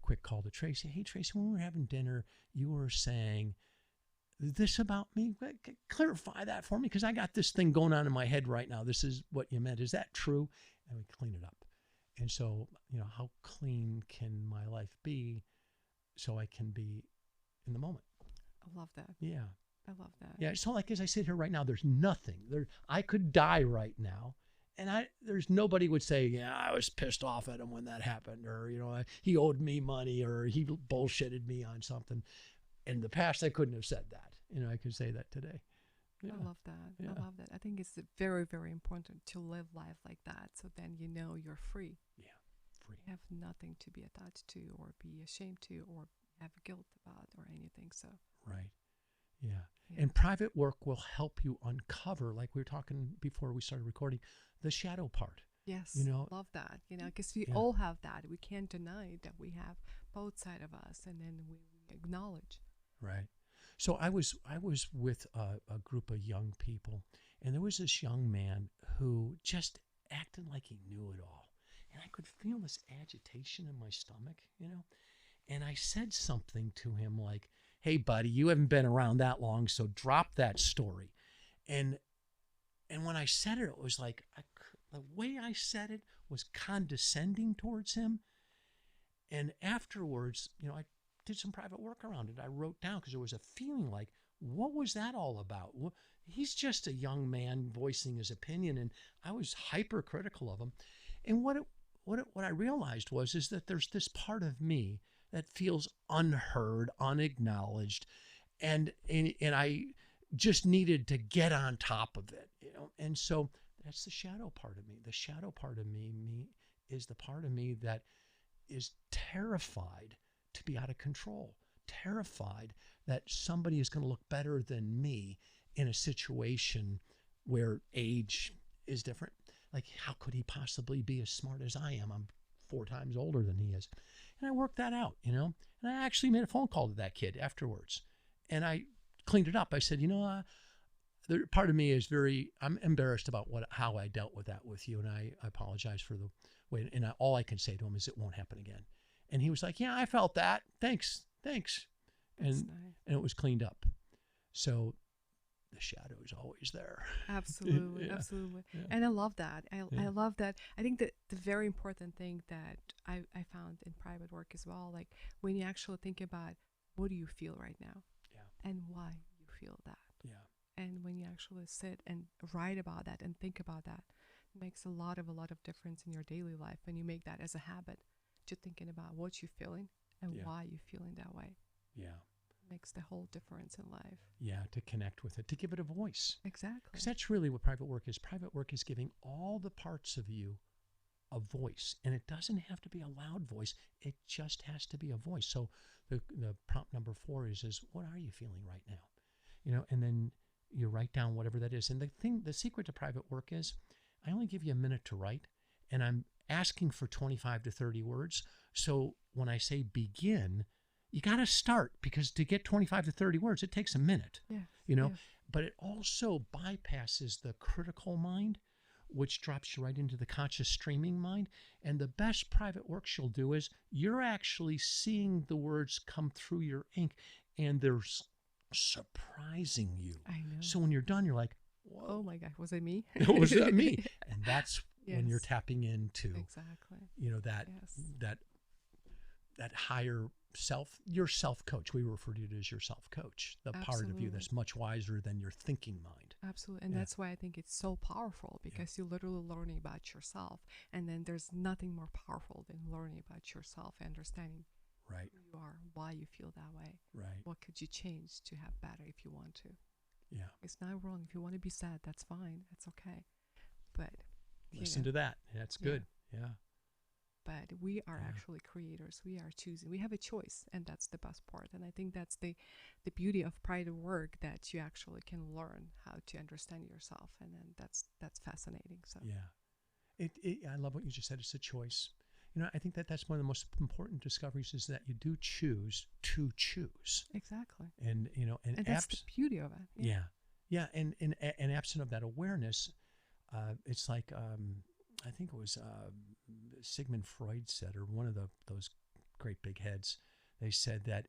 S2: quick call to Tracy. Hey, Tracy, when we were having dinner, you were saying this about me. Clarify that for me, because I got this thing going on in my head right now. This is what you meant. Is that true? And we clean it up. And so, how clean can my life be so I can be in the moment?
S1: I love that.
S2: Yeah.
S1: I love that.
S2: Yeah. So like as I sit here right now, there's nothing there. I could die right now. And there's nobody would say, yeah, I was pissed off at him when that happened, or, he owed me money, or he bullshitted me on something. In the past, I couldn't have said that. I could say that today. Yeah.
S1: I love that.
S2: Yeah.
S1: I love that. I think it's very, very important to live life like that. So then you're free.
S2: Yeah, free.
S1: You have nothing to be attached to or be ashamed to or have guilt about or anything. So
S2: right. Yeah. And private work will help you uncover, like we were talking before we started recording, the shadow part.
S1: Yes. Love that. Because we all have that. We can't deny that we have both sides of us, and then we acknowledge.
S2: Right. So I was with a group of young people, and there was this young man who just acted like he knew it all. And I could feel this agitation in my stomach, And I said something to him like, hey, buddy, you haven't been around that long, so drop that story. And when I said it, it was like, the way I said it was condescending towards him. And afterwards, I did some private work around it. I wrote down, because there was a feeling like, what was that all about? Well, he's just a young man voicing his opinion, and I was hypercritical of him. And what I realized is that there's this part of me that feels unheard, unacknowledged, and I just needed to get on top of it, And so that's the shadow part of me. The shadow part of me is the part of me that is terrified to be out of control, terrified that somebody is going to look better than me in a situation where age is different. Like, how could he possibly be as smart as I am? I'm 4 times older than he is. And I worked that out, And I actually made a phone call to that kid afterwards. And I cleaned it up. I said, part of me is I'm embarrassed about how I dealt with that with you. And I apologize for the way. And all I can say to him is it won't happen again. And he was like, yeah, I felt that. Thanks.
S1: That's
S2: And
S1: nice.
S2: And it was cleaned up. So the shadow is always there.
S1: Absolutely.
S2: Yeah.
S1: Absolutely.
S2: Yeah.
S1: And I love that. I
S2: Yeah.
S1: love that. I think that the very important thing that I found in private work as well, like when you actually think about what do you feel right now, and why you feel that.
S2: Yeah.
S1: And when you actually sit and write about that and think about that, it makes a lot of difference in your daily life. And you make that as a habit, just thinking about what you're feeling and why you're feeling that way.
S2: Yeah.
S1: Makes the whole difference in life.
S2: Yeah, to connect with it, to give it a voice.
S1: Exactly.
S2: Because that's really what private work is. Private work is giving all the parts of you a voice. And it doesn't have to be a loud voice. It just has to be a voice. So the prompt number 4 is what are you feeling right now? And then you write down whatever that is. And the secret to private work is I only give you a minute to write, and I'm asking for 25 to 30 words. So when I say begin, you got to start, because to get 25 to 30 words, it takes a minute,
S1: Yes.
S2: you know,
S1: Yes.
S2: but it also bypasses the critical mind, which drops you right into the conscious streaming mind. And the best private work she'll do is you're actually seeing the words come through your ink, and they're surprising you.
S1: I know.
S2: So when you're done, you're like, whoa.
S1: Oh my God, was it me?
S2: Was that me? And that's when you're
S1: Yes.
S2: tapping into,
S1: Exactly.
S2: you know, that
S1: Yes.
S2: that higher self, your self coach. We refer to it as your self coach, the part of you
S1: Absolutely.
S2: that's much wiser than your thinking mind.
S1: Absolutely. And
S2: Yeah.
S1: that's why I think it's so powerful, because you're literally learning about yourself. And then there's nothing more powerful than learning about yourself, understanding
S2: Right,
S1: who you are, why you feel that way.
S2: right.
S1: What could you change to have better if you want to?
S2: Yeah.
S1: It's not wrong. If you want to be sad, that's fine. That's okay. But
S2: Listen to that. That's good. Yeah.
S1: but we are
S2: Yeah.
S1: actually creators. We are choosing. We have a choice, and that's the best part. And I think that's the beauty of PrivateWork, that you actually can learn how to understand yourself, and then that's fascinating. So
S2: Yeah. I love what you just said. It's a choice. You know, I think that that's one of the most important discoveries, is that you do choose to choose.
S1: exactly.
S2: And, you know,
S1: And that's the beauty of it.
S2: yeah. Yeah. And absent of that awareness, it's like, I think it was Sigmund Freud said, or one of those great big heads, they said that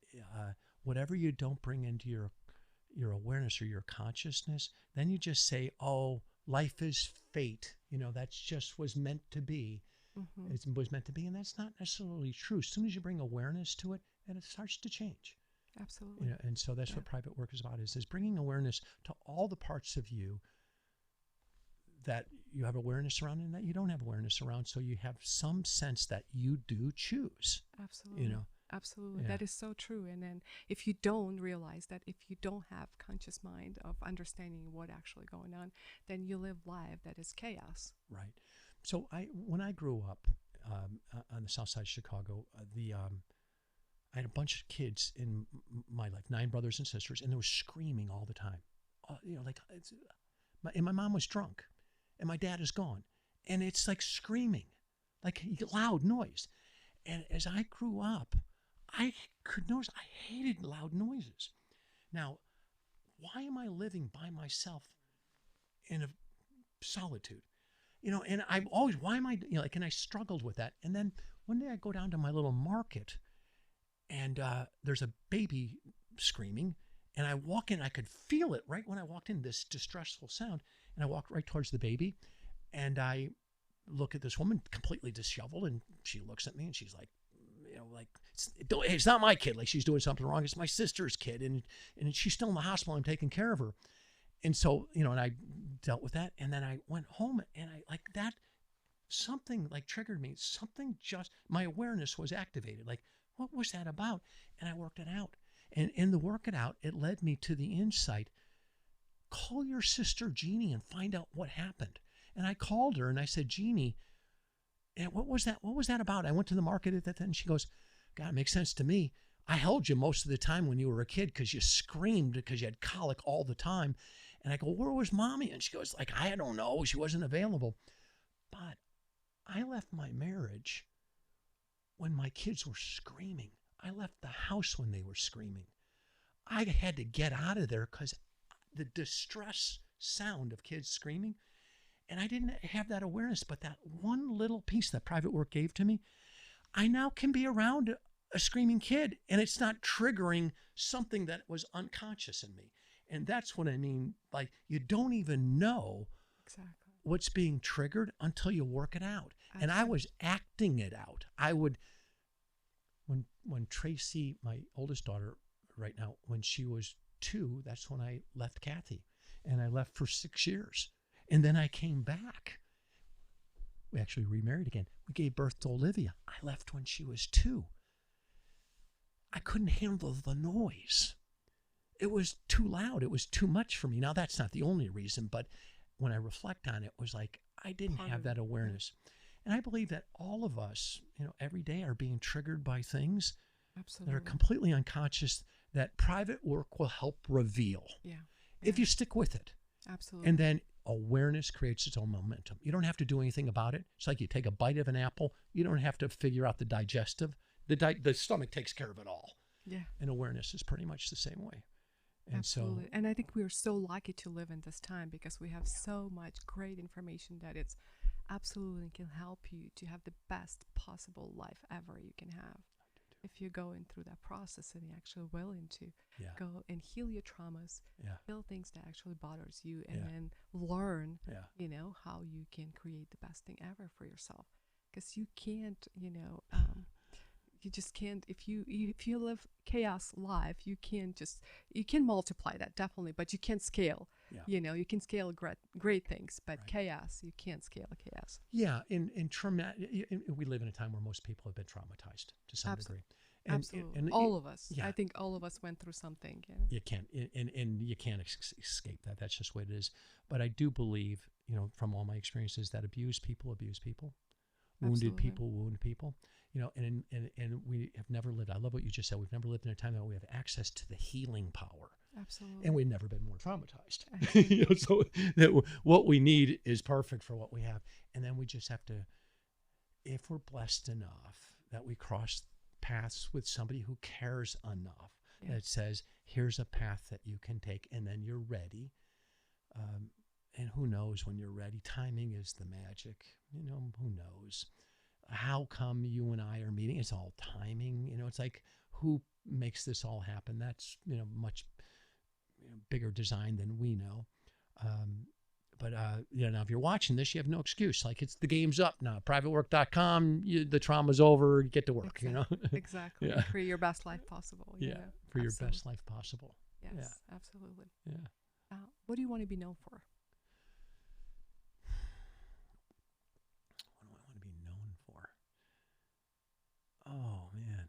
S2: whatever you don't bring into your awareness or your consciousness, then you just say, oh, life is fate. You know, that's just was meant to be.
S1: Mm-hmm.
S2: It was meant to be, and that's not necessarily true. As soon as you bring awareness to it, and it starts to change.
S1: Absolutely.
S2: You know, and so that's what private work is about, is bringing awareness to all the parts of you that you have awareness around and that you don't have awareness around, so you have some sense that you do choose.
S1: Absolutely.
S2: You know?
S1: Absolutely.
S2: Yeah.
S1: That is so true. And then if you don't realize that, if you don't have conscious mind of understanding what actually going on, then you live life that is chaos.
S2: Right. So when I grew up on the south side of Chicago, I had a bunch of kids in my life, 9 brothers and sisters, and they were screaming all the time. You know, like, and my mom was drunk, and my dad is gone, and it's like screaming, like loud noise. And as I grew up, I could notice I hated loud noises. Now, why am I living by myself in a solitude? You know, and I've always, why am I, you know, like, and I struggled with that. And then one day I go down to my little market, and there's a baby screaming, and I walk in, I could feel it right when I walked in, this distressful sound, and I walked right towards the baby, and I look at this woman completely disheveled, and she looks at me, and she's like, you know, like, it's not my kid, like she's doing something wrong, it's my sister's kid, and she's still in the hospital, I'm taking care of her. And so, you know, and I dealt with that, and then I went home, and I, like, that, something like triggered me, something just, my awareness was activated, like, what was that about? And I worked it out. And in the work it out, it led me to the insight, call your sister Jeannie and find out what happened. And I called her and I said, Jeannie, and what was that? What was that about? I went to the market at that time, and she goes, God, it makes sense to me. I held you most of the time when you were a kid because you screamed because you had colic all the time. And I go, where was mommy? And she goes, like, I don't know. She wasn't available. But I left my marriage when my kids were screaming. I left the house when they were screaming. I had to get out of there because the distress sound of kids screaming, and I didn't have that awareness. But that one little piece that private work gave to me, I now can be around a screaming kid, and it's not triggering something that was unconscious in me. And that's what I mean. Like, you don't even know
S1: Exactly.
S2: what's being triggered until you work it out.
S1: Absolutely.
S2: And I was acting it out. I would, when Tracy, my oldest daughter right now, when she was 2, that's when I left Kathy. And I left for 6 years. And then I came back. We actually remarried again. We gave birth to Olivia. I left when she was 2. I couldn't handle the noise. It was too loud. It was too much for me. Now, that's not the only reason, but when I reflect on it, it was like I didn't have that awareness. And I believe that all of us, you know, every day are being triggered by things
S1: Absolutely.
S2: that are completely unconscious, that private work will help reveal.
S1: Yeah.
S2: If you stick with it.
S1: Absolutely.
S2: And then awareness creates its own momentum. You don't have to do anything about it. It's like you take a bite of an apple. You don't have to figure out the digestive. The stomach takes care of it all.
S1: Yeah.
S2: And awareness is pretty much the same way. And
S1: Absolutely.
S2: so,
S1: And I think we are so lucky to live in this time because we have so much great information that it's absolutely can help you to have the best possible life ever you can have. If you're going through that process and you're actually willing to
S2: yeah,
S1: go and heal your traumas,
S2: yeah,
S1: heal things that actually bothers you, and
S2: Yeah.
S1: then learn,
S2: yeah,
S1: how you can create the best thing ever for yourself. Because you can't, you just can't. If you live chaos life, you can multiply that definitely, but you can't scale.
S2: yeah.
S1: You can scale great things, but
S2: Right.
S1: chaos, you can't scale chaos.
S2: Yeah, in trauma, we live in a time where most people have been traumatized to some degree.
S1: Absolutely,
S2: and
S1: all of us.
S2: yeah.
S1: I think all of us went through something.
S2: You can't, and you can't escape that. That's just what it is. But I do believe, from all my experiences, that abused people abuse people, wounded
S1: Absolutely.
S2: people wound people. And we have never lived. I love what you just said. We've never lived in a time that we have access to the healing power.
S1: Absolutely.
S2: And we've never been more traumatized. So that what we need is perfect for what we have. And then we just have to, if we're blessed enough that we cross paths with somebody who cares enough,
S1: Yeah.
S2: that says, here's a path that you can take, and then you're ready. And who knows when you're ready? Timing is the magic. Who knows? How come you and I are meeting? It's all timing. It's like, who makes this all happen? That's, much bigger design than we know. But now if you're watching this, you have no excuse. Like, it's the game's up now. PrivateWork.com, the trauma's over. Get to work.
S1: Exactly.
S2: Yeah.
S1: Create your best life possible.
S2: Yeah, for your best life possible.
S1: Yes,
S2: Yeah.
S1: absolutely.
S2: Yeah.
S1: What do you want to be known for?
S2: What do I want to be known for? Oh man,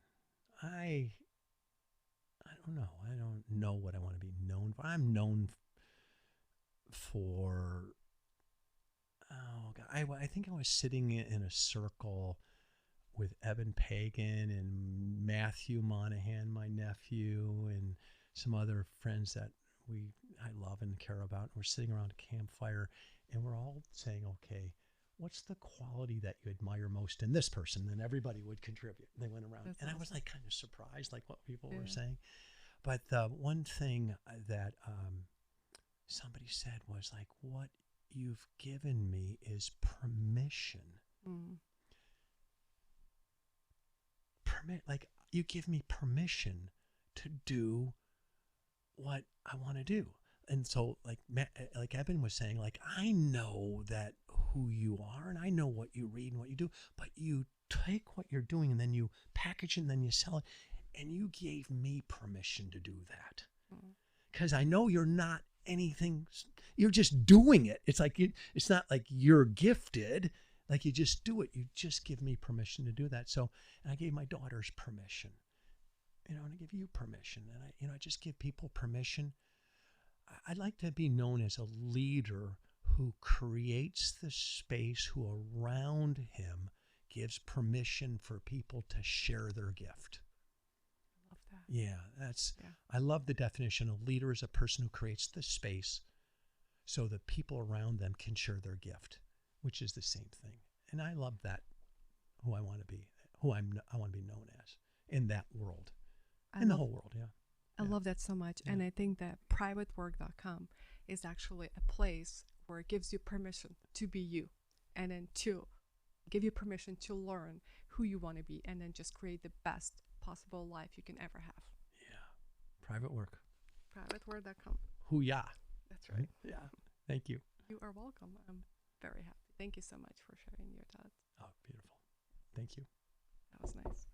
S2: I don't know. I don't know what I want to be known for. I'm known for. Oh God, I think I was sitting in a circle with Evan Pagan and Matthew Monahan, my nephew, and some other friends that I love and care about. And we're sitting around a campfire, and we're all saying, okay, what's the quality that you admire most in this person? And everybody would contribute. They went around.
S1: That's
S2: and
S1: awesome.
S2: I was like kind of surprised, like what people were saying. But the one thing that somebody said was like, what you've given me is permission. Like, you give me permission to do what I want to do. And so, like Evan was saying, like, I know that who you are, and I know what you read and what you do, but you take what you're doing and then you package it and then you sell it, and you gave me permission to do that. Because I know you're not anything, you're just doing it. It's like, it's not like you're gifted, like you just do it. You just give me permission to do that. So, and I gave my daughters permission, and I give you permission, and I just give people permission. I'd like to be known as a leader who creates the space, who around him gives permission for people to share their gift.
S1: I love that.
S2: Yeah, I love the definition. A leader is a person who creates the space so the people around them can share their gift, which is the same thing. And I love that, who I want to be, I want to be known as in that world, the whole world. Yeah.
S1: I love that so much.
S2: Yeah.
S1: And I think that PrivateWork.com is actually a place where it gives you permission to be you, and then to give you permission to learn who you want to be, and then just create the best possible life you can ever have.
S2: Yeah. Private work.
S1: PrivateWork.com.
S2: Hoo-yah.
S1: That's right.
S2: Yeah. Thank you.
S1: You are welcome. I'm very happy. Thank you so much for sharing your thoughts.
S2: Oh, beautiful. Thank you.
S1: That was nice.